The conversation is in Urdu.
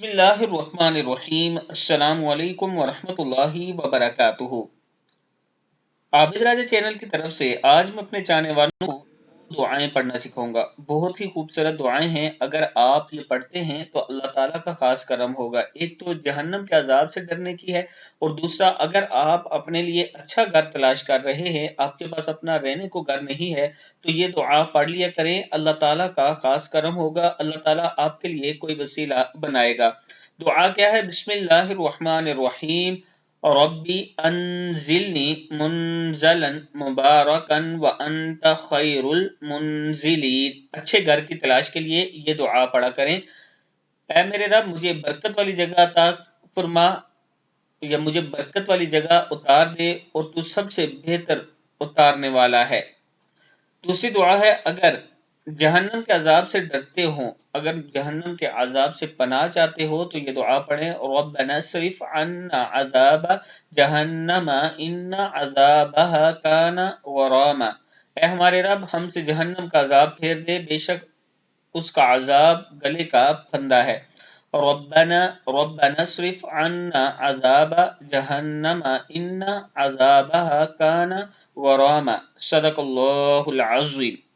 بسم اللہ الرحمن الرحیم۔ السلام علیکم ورحمۃ اللہ وبرکاتہ۔ عابد راجہ چینل کی طرف سے آج میں اپنے چاہنے والوں کو دعائیں پڑھنا سکھاؤں گا۔ بہت ہی خوبصورت دعائیں ہیں، اگر آپ یہ پڑھتے ہیں تو اللہ تعالیٰ کا خاص کرم ہوگا۔ ایک تو جہنم کے عذاب سے ڈرنے کی ہے، اور دوسرا اگر آپ اپنے لیے اچھا گھر تلاش کر رہے ہیں، آپ کے پاس اپنا رہنے کو گھر نہیں ہے، تو یہ دعا پڑھ لیا کریں، اللہ تعالیٰ کا خاص کرم ہوگا، اللہ تعالیٰ آپ کے لیے کوئی وسیلہ بنائے گا۔ دعا کیا ہے؟ بسم اللہ الرحمن الرحیم۔ ربی انزلنی منزلا مبارکا وانت خیر المنزلین۔ اچھے گھر کی تلاش کے لیے یہ دعا پڑھا کریں۔ اے میرے رب، مجھے برکت والی جگہ عطا فرما، یا مجھے برکت والی جگہ اتار دے، اور تو سب سے بہتر اتارنے والا ہے۔ دوسری دعا ہے، اگر جہنم کے عذاب سے ڈرتے ہوں، اگر جہنم کے عذاب سے پناہ چاہتے ہو، تو یہ دعا پڑھیں، ربنا اصرف عنا عذاب جہنم ان عذابها کان غراما۔ اے ہمارے رب، ہم سے جہنم کا عذاب پھیر دے، بے شک اس کا عذاب گلے کا پھندا ہے۔ ربنا اصرف عنا عذاب جہنم ان عذابها کان غراما۔ صدق اللہ العظیم۔